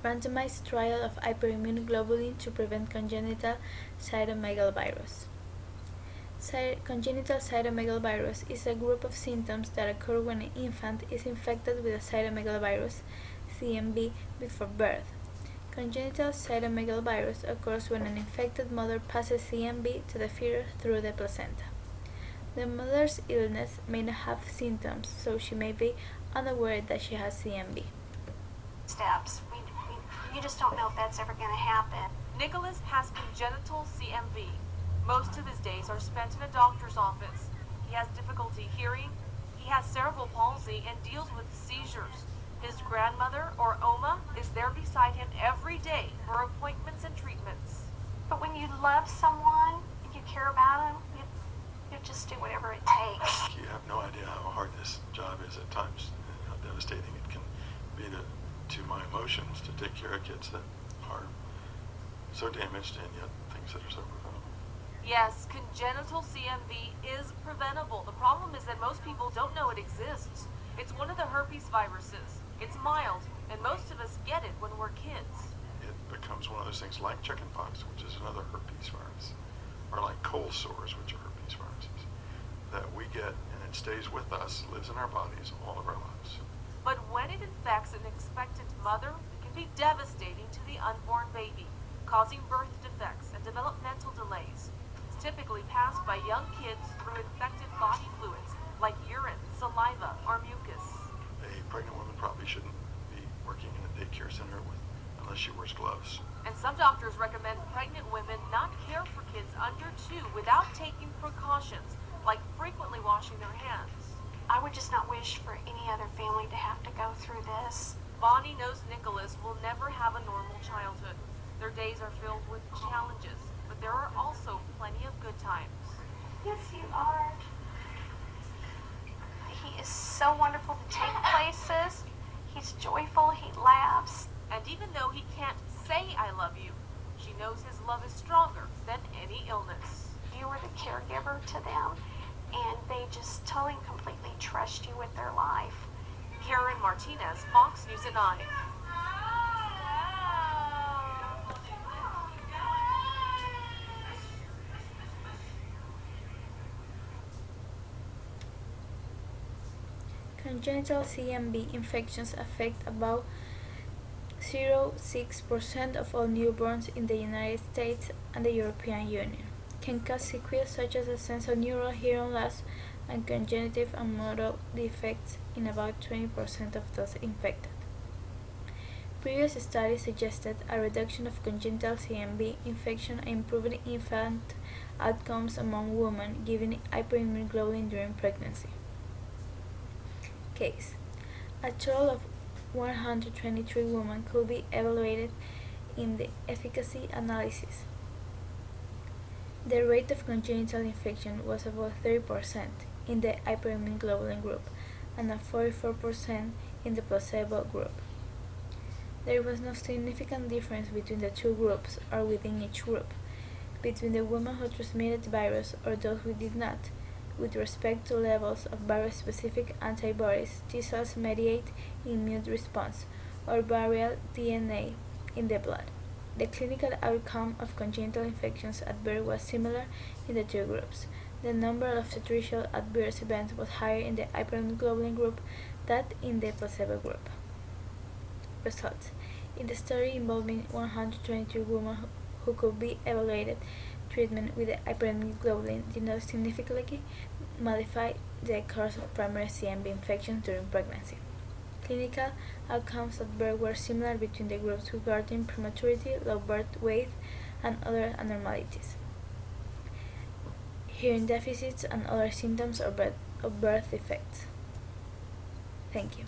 Randomized trial of hyperimmune globulin to prevent congenital cytomegalovirus. Congenital cytomegalovirus is a group of symptoms that occur when an infant is infected with a cytomegalovirus (CMV) before birth. Congenital cytomegalovirus occurs when an infected mother passes CMV to the fetus through the placenta. The mother's illness may not have symptoms, so she may be unaware that she has CMV. Steps. You just don't know if that's ever going to happen. Nicholas has congenital CMV. Most of his days are spent in a doctor's office. He has difficulty hearing, he has cerebral palsy, and deals with seizures. His grandmother, or Oma, is there beside him every day for appointments and treatments. But when you love someone, and you care about them, you just do whatever it takes. You have no idea how hard this job is at times, and how devastating it can be to my emotions to take care of kids that are so damaged and yet things that are so preventable. Yes, congenital CMV is preventable. The problem is that most people don't know it exists. It's one of the herpes viruses. It's mild, and most of us get it when we're kids. It becomes one of those things like chickenpox, which is another herpes virus, or like cold sores, which are herpes viruses, that we get and it stays with us, lives in our bodies all of our lives. But when it infects an expectant mother, it can be devastating to the unborn baby, causing birth defects and developmental delays. It's typically passed by young kids through infected body fluids like urine, saliva, or mucus. A pregnant woman probably shouldn't be working in a daycare center unless she wears gloves. And some doctors recommend pregnant women not care for kids under 2 without taking precautions, like frequently washing their hands. I would just not wish for any other family to have to go through this. Bonnie knows Nicholas will never have a normal childhood. Their days are filled with challenges, but there are also plenty of good times. Yes, you are. He is so wonderful to take places. He's joyful, he laughs. And even though he can't say I love you, she knows his love is stronger than any illness. You are the caregiver to them, and they just totally and completely trust you with their life. Karen Martinez, Fox News at 9. Congenital CMV infections affect about 0.6% of all newborns in the United States and the European Union. Can cause sequelae such as a sensorineural hearing loss and congenital and motor defects in about 20% of those infected. Previous studies suggested a reduction of congenital CMV infection and improved infant outcomes among women given hyperimmune globulin during pregnancy. Case: a total of 123 women could be evaluated in the efficacy analysis. The rate of congenital infection was about 30% in the hyperimmune globulin group and 44% in the placebo group. There was no significant difference between the two groups or within each group, between the women who transmitted the virus or those who did not, with respect to levels of virus-specific antibodies, T-cells mediate immune response, or viral DNA in the blood. The clinical outcome of congenital infections at birth was similar in the two groups. The number of obstetrical adverse events was higher in the hyperimmune globulin group than in the placebo group. Results: in the study involving 122 women who could be evaluated, treatment with the hyperimmune globulin did not significantly modify the course of primary CMV infections during pregnancy. Clinical outcomes at birth were similar between the groups regarding prematurity, low birth weight, and other abnormalities, hearing deficits, and other symptoms of birth defects. Thank you.